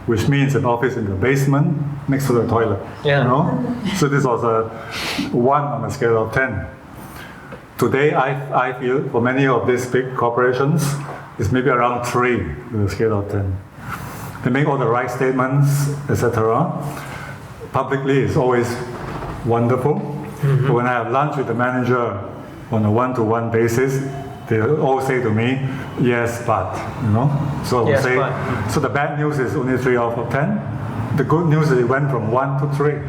which means an office in the basement next to the toilet. Yeah. So this was a 1 on a scale of 10. Today, I feel for many of these big corporations, it's maybe around 3 to the scale of 10. They make all the right statements, etc. Publicly, it's always wonderful. Mm-hmm. But when I have lunch with the manager on a one-to-one basis, they all say to me, yes, but, So I would say, so the bad news is only 3 out of 10. The good news is it went from 1 to 3.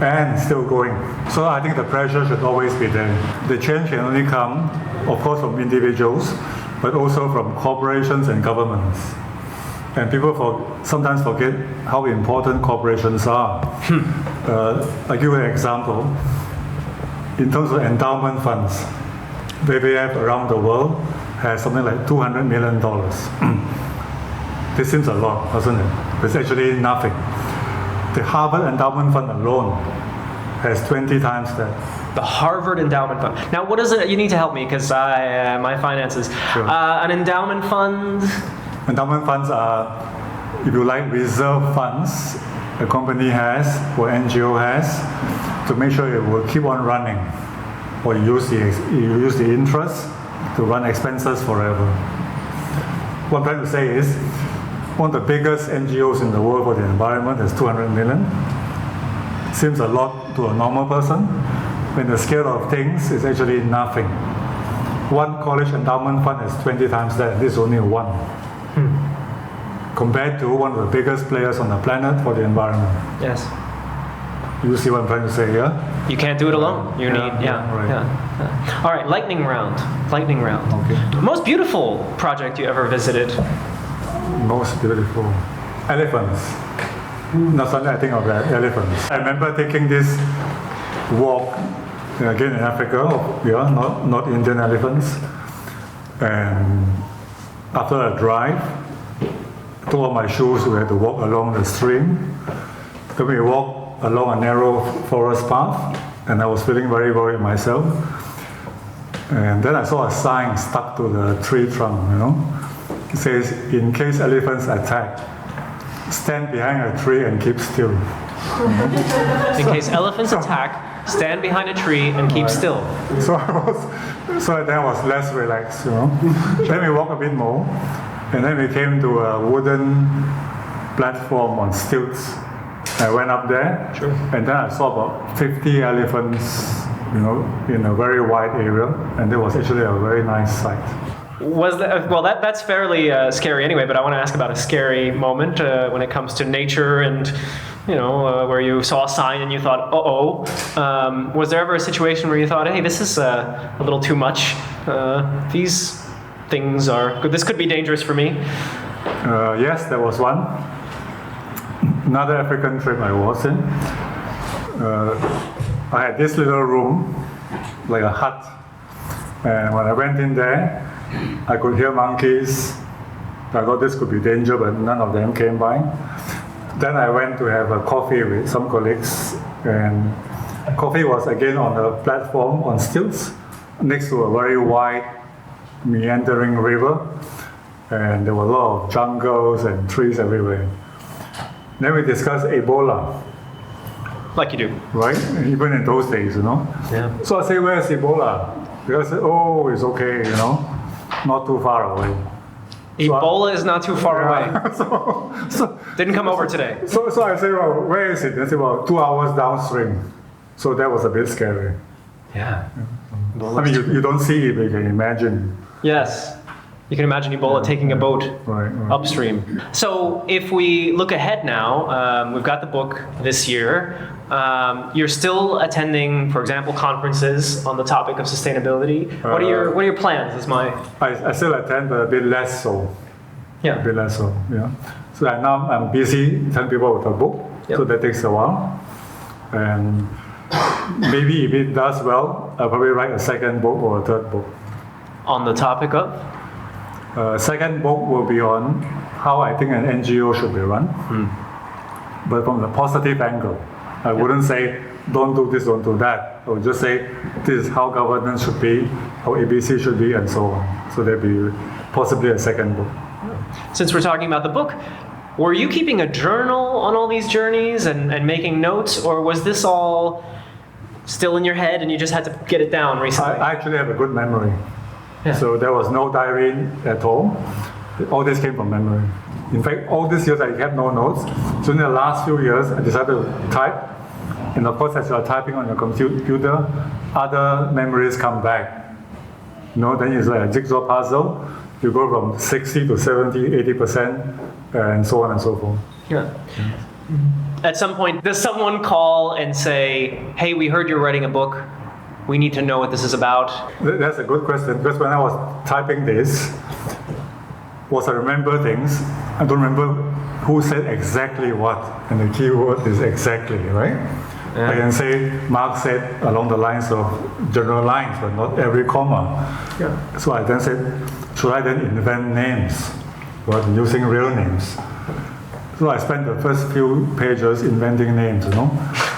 And still going. So I think the pressure should always be there. The change can only come, of course, from individuals, but also from corporations and governments. And people sometimes forget how important corporations are. I'll give you an example. In terms of endowment funds, WWF around the world has something like $200 million. This seems a lot, doesn't it? But it's actually nothing. The Harvard Endowment Fund alone has 20 times that. The Harvard Endowment Fund. Now, what is it? You need to help me because my finances. Sure. An endowment fund? Endowment funds are, if you like, reserve funds a company has or NGO has to make sure it will keep on running, or you use the interest to run expenses forever. What I'm trying to say is, one of the biggest NGOs in the world for the environment is 200 million. Seems a lot to a normal person. In the scale of things, it's actually nothing. One college endowment fund is 20 times that. This is only one. Compared to one of the biggest players on the planet for the environment. Yes. You see what I'm trying to say here? You can't do it alone. You need, right. All right, lightning round. Okay. Most beautiful project you ever visited? Most beautiful. Elephants. Not suddenly I think of that, elephants. I remember taking this walk, again in Africa, not Indian elephants. And after a drive, took off my shoes, we had to walk along the stream. Then we walked along a narrow forest path, and I was feeling very worried myself. And then I saw a sign stuck to the tree trunk, It says, in case elephants attack, stand behind a tree and keep still. In case elephants attack, stand behind a tree and keep still. So then I was less relaxed, Then we walked a bit more, and then we came to a wooden platform on stilts. I went up there, Sure. And then I saw about 50 elephants, in a very wide area, and it was actually a very nice sight. Was that, well, that's fairly scary anyway, but I want to ask about a scary moment when it comes to nature and, where you saw a sign and you thought, uh-oh. Was there ever a situation where you thought, hey, this is a little too much? These things this could be dangerous for me? Yes, there was one. Another African trip I was in. I had this little room, like a hut. And when I went in there, I could hear monkeys. I thought this could be danger, but none of them came by. Then I went to have a coffee with some colleagues, and coffee was again on a platform on stilts next to a very wide, meandering river, and there were a lot of jungles and trees everywhere. Then we discussed Ebola. Like you do. Right? Even in those days, Yeah. So I say, where's Ebola? They said, oh, it's okay, not too far away. Ebola is not too far away. So Didn't come over today. So I say, well, where is it? They say, well, 2 hours downstream. So that was a bit scary. Yeah. I mean, you don't see it, but you can imagine. Yes. You can imagine Ebola taking a boat Right. upstream. So if we look ahead now, we've got the book this year. You're still attending, for example, conferences on the topic of sustainability. What are your plans? I still attend, but a bit less so. Yeah. A bit less so, yeah. So now I'm busy telling people about the book, Yep. so that takes a while. And maybe if it does well, I'll probably write a second book or a third book. On the topic of? Second book will be on how I think an NGO should be run, but from the positive angle. I wouldn't say, don't do this, don't do that. I would just say, this is how governance should be, how ABC should be, and so on. So there'll be possibly a second book. Since we're talking about the book, were you keeping a journal on all these journeys and making notes, or was this all still in your head and you just had to get it down recently? I actually have a good memory. Yeah. So there was no diary at all. All this came from memory. In fact, all these years I had no notes. So in the last few years, I decided to type. And of course, as you are typing on your computer, other memories come back. Then it's like a jigsaw puzzle. You go from 60 to 70, 80%, and so on and so forth. Yeah. At some point, does someone call and say, hey, we heard you're writing a book. We need to know what this is about? That's a good question, because when I was typing this, I remember things, I don't remember who said exactly what, and the key word is exactly, right? Yeah. I can say Mark said along the lines of general lines, but not every comma. Yeah. So I then said, should I then invent names rather than using real names? So I spent the first few pages inventing names,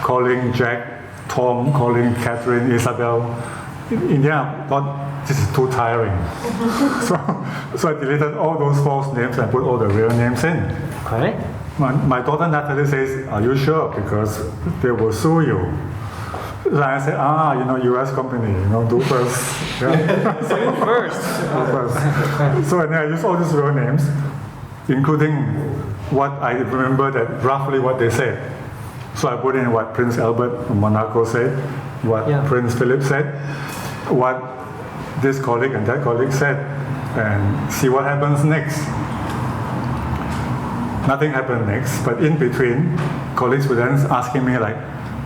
calling Jack Tom, calling Catherine, Isabel. In the end, I thought this is too tiring. So I deleted all those false names and put all the real names in. Okay. My daughter Natalie says, are you sure? Because they will sue you. So I said, US company, do first. Yeah. Do first. So and then I used all these real names, including what I remember that roughly what they said. So I put in what Prince Albert from Monaco said, what Prince Philip said, what this colleague and that colleague said, and see what happens next. Nothing happened next, but in between, colleagues were then asking me like,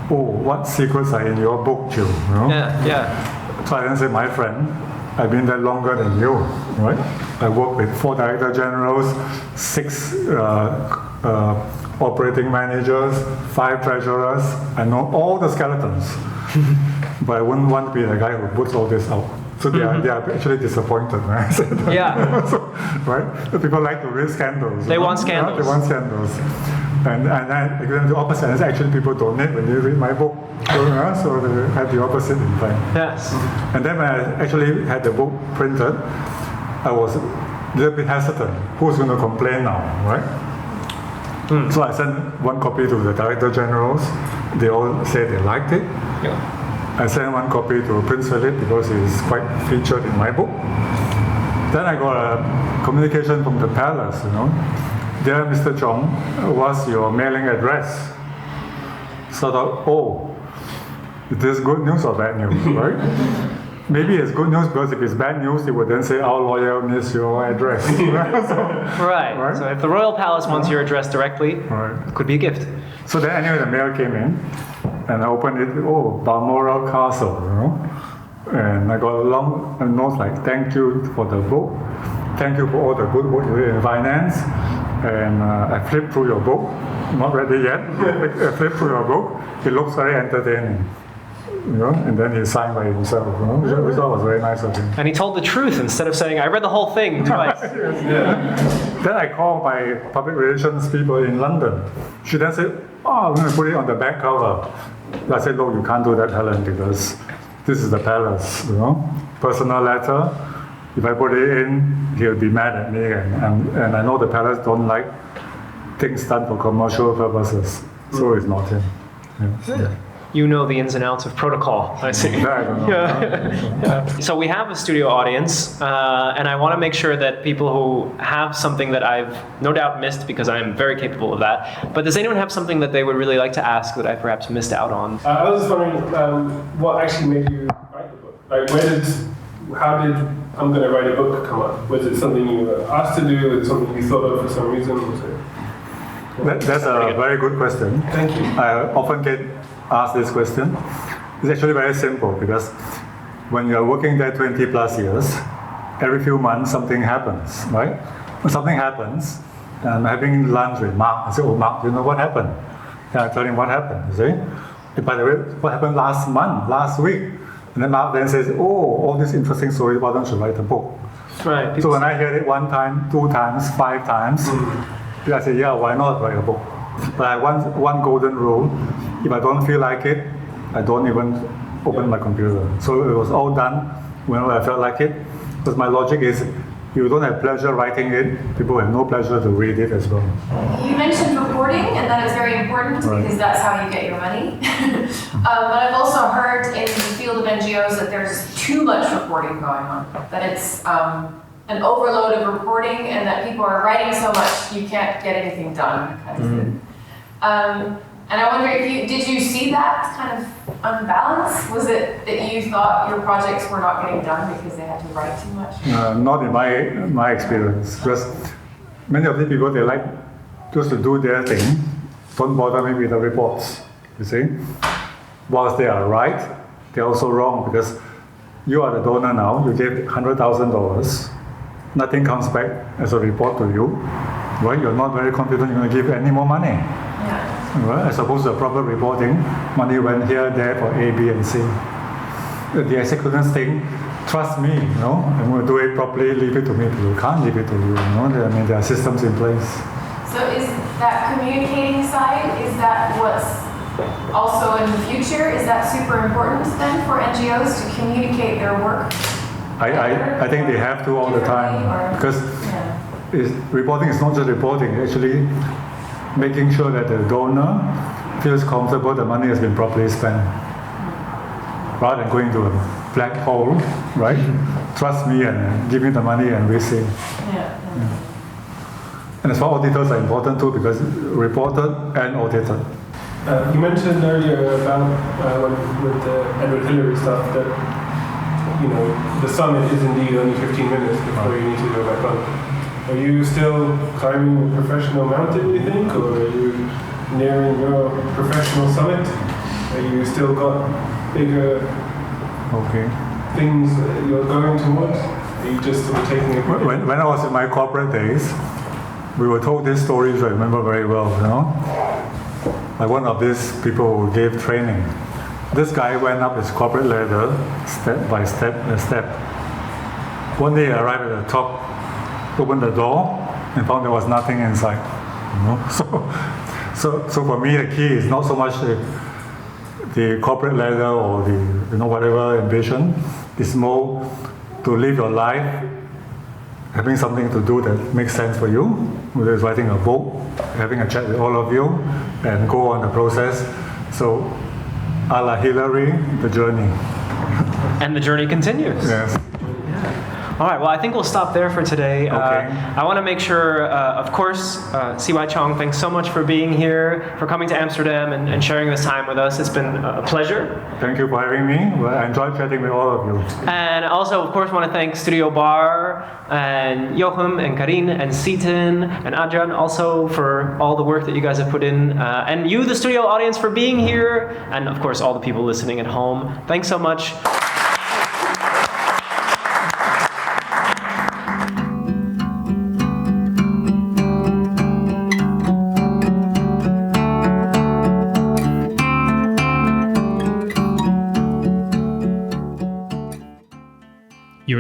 oh, what secrets are in your book, Jill? Yeah. So I then said, my friend, I've been there longer than you, right? I worked with 4 director generals, 6 operating managers, 5 treasurers. I know all the skeletons, but I wouldn't want to be the guy who puts all this out. So they are actually disappointed, right? Yeah. So, right? The people like to read scandals. They want scandals. They want scandals. And then the opposite is actually people donate when they read my book. So they have the opposite in fact. Yes. And then when I actually had the book printed, I was a little bit hesitant. Who's going to complain now, right? So I sent 1 copy to the Director Generals. They all said they liked it. Yeah. I sent 1 copy to Prince Philip because he's quite featured in my book. Then I got a communication from the palace, Dear Mr. Chong, what's your mailing address? So I thought, oh, is this good news or bad news, right? Maybe it's good news because if it's bad news, it would then say, our lawyer needs your address. Right. So if the royal palace wants your address directly, it could be a gift. So then anyway, the mail came in, and I opened it, Balmoral Castle, And I got a long note like, thank you for the book. Thank you for all the good work you did in finance. And I flipped through your book. Not ready yet. I flipped through your book. It looks very entertaining. and then he signed by himself, which I thought was very nice of him. And he told the truth instead of saying, I read the whole thing twice. Then I called my public relations people in London. She then said, I'm going to put it on the back cover. I said, no, you can't do that, Helen, because this is the palace, personal letter. If I put it in, he'll be mad at me, and I know the palace don't like things done for commercial purposes, so it's not him. Yeah. You know the ins and outs of protocol, I see. Yeah, I don't know. Yeah. So we have a studio audience, and I want to make sure that people who have something that I've no doubt missed, because I am very capable of that, but does anyone have something that they would really like to ask that I perhaps missed out on? I was just wondering what actually made you write the book? Like, how did I'm going to write a book come up? Was it something you were asked to do? Was it something you thought of for some reason? That's a very good question. Thank you. I often get asked this question. It's actually very simple, because when you're working there 20 plus years, every few months something happens, right? When something happens, and I'm having lunch with Mark. I say, oh, Mark, you know what happened? And I tell him what happened, you see? By the way, what happened last week? And then Mark then says, oh, all these interesting stories, why don't you write a book? Right. So when I hear it 1 time, 2 times, 5 times, I say, yeah, why not write a book? But I want one golden rule. If I don't feel like it, I don't even open my computer. So it was all done whenever I felt like it. Because my logic is, if you don't have pleasure writing it, people have no pleasure to read it as well. You mentioned reporting, and that is very important because that's how you get your money. But I've also heard in the field of NGOs that there's too much reporting going on, that it's an overload of reporting, and that people are writing so much you can't get anything done. Kind of thing. And I wonder if did you see that kind of unbalance? Was it that you thought your projects were not getting done because they had to write too much? Not in my experience, because many of the people, they like just to do their thing, don't bother me with the reports, you see. Whilst they are right, they're also wrong, because you are the donor now, you gave $100,000, nothing comes back as a report to you, right? You're not very confident you're going to give any more money. Yeah. Right? As opposed to proper reporting, money went here, there for A, B, and C. The asynchronous thing, trust me, I'm going to do it properly, leave it to me. You can't leave it to you, I mean, there are systems in place. So is that communicating side, is that what's also in the future? Is that super important then for NGOs to communicate their work? I think they have to all the time, because reporting is not just reporting, actually making sure that the donor feels comfortable the money has been properly spent, rather than going to a black hole, right? Trust me and give me the money and we see. And as far auditors are important too, because reported and audited. You mentioned earlier about with the Edmund Hillary stuff that the summit is indeed only 15 minutes before you need to go back on. Are you still climbing a professional mountain, do you think, or are you nearing your professional summit? Are you still got bigger things that you're going towards? Are you just sort of taking it? When I was in my corporate days, we were told these stories I remember very well, Like one of these people who gave training. This guy went up his corporate ladder, step by step. One day he arrived at the top, opened the door, and found there was nothing inside. So for me, the key is not so much the corporate ladder or the whatever ambition. It's more to live your life having something to do that makes sense for you, whether it's writing a book, having a chat with all of you, and go on the process. So, a la Hillary, the journey. And the journey continues. Yes. All right, well, I think we'll stop there for today. Okay. I want to make sure, of course, CY Chong, thanks so much for being here, for coming to Amsterdam and sharing this time with us. It's been a pleasure. Thank you for having me. Well, I enjoyed chatting with all of you. And also, of course, want to thank Studio Bar and Joachim and Karin and Seaton and Adrian also for all the work that you guys have put in. And you, the studio audience, for being here. And, of course, all the people listening at home. Thanks so much.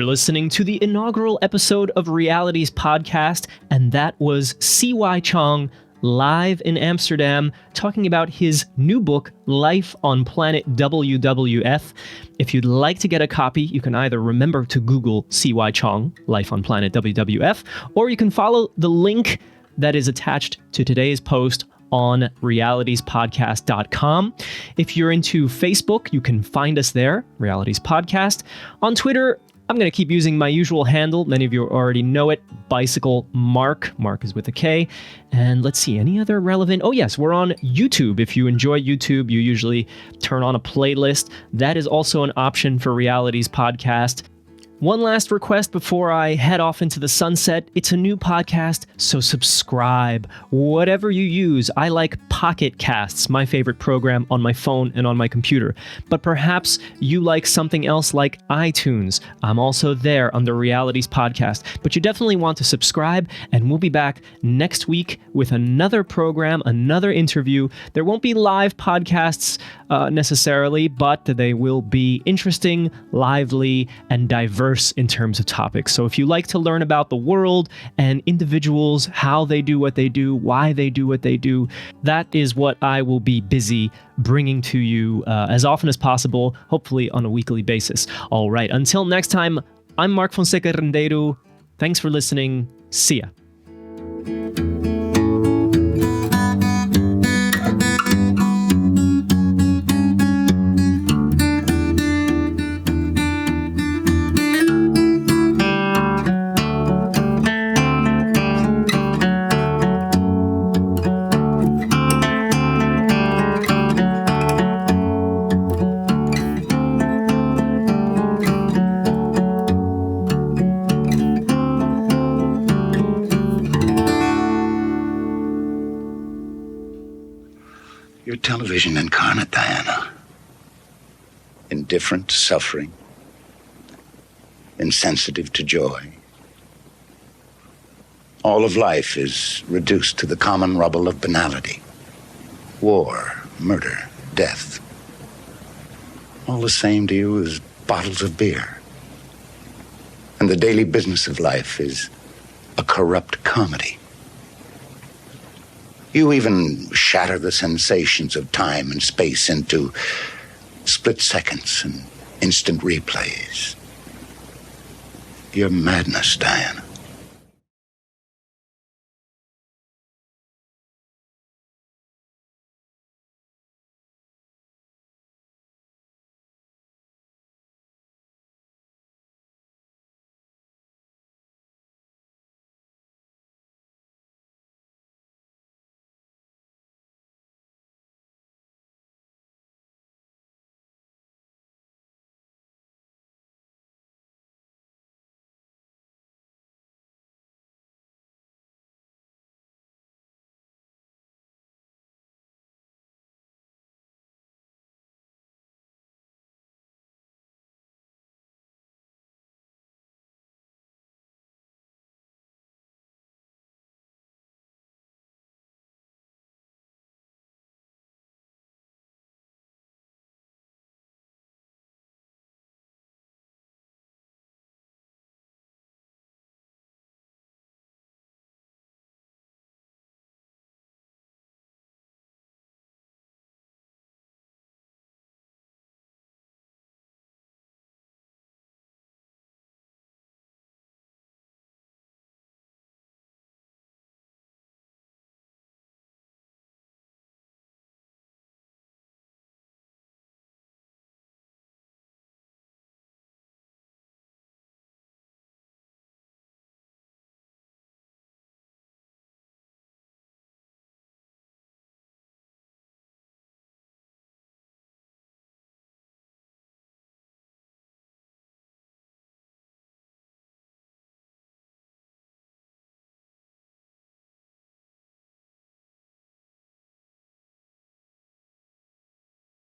You're listening to the inaugural episode of Realities Podcast, and that was CY Chong live in Amsterdam talking about his new book, Life on Planet WWF. If you'd like to get a copy, you can either remember to Google CY Chong, Life on Planet WWF, or you can follow the link that is attached to today's post on realitiespodcast.com. If you're into Facebook, you can find us there, Realities Podcast. On Twitter, I'm going to keep using my usual handle. Many of you already know it, Bicycle Mark. Mark is with a K. And let's see, any other relevant? Oh yes, we're on YouTube. If you enjoy YouTube, you usually turn on a playlist. That is also an option for Realities Podcast. One last request before I head off into the sunset. It's a new podcast, so subscribe. Whatever you use, I like Pocket Casts, my favorite program on my phone and on my computer. But perhaps you like something else like iTunes. I'm also there on the Realities Podcast. But you definitely want to subscribe, and we'll be back next week with another program, another interview. There won't be live podcasts necessarily, but they will be interesting, lively, and diverse in terms of topics. So if you like to learn about the world and individuals, how they do what they do, why they do what they do, that is what I will be busy bringing to you as often as possible, hopefully on a weekly basis. All right, until next time, I'm Mark Fonseca Rendeiro. Thanks for listening. See ya. You're television incarnate, Diana. Indifferent to suffering, insensitive to joy. All of life is reduced to the common rubble of banality. War, murder, death. All the same to you as bottles of beer. And the daily business of life is a corrupt comedy. You even shatter the sensations of time and space into split seconds and instant replays. You're madness, Diana.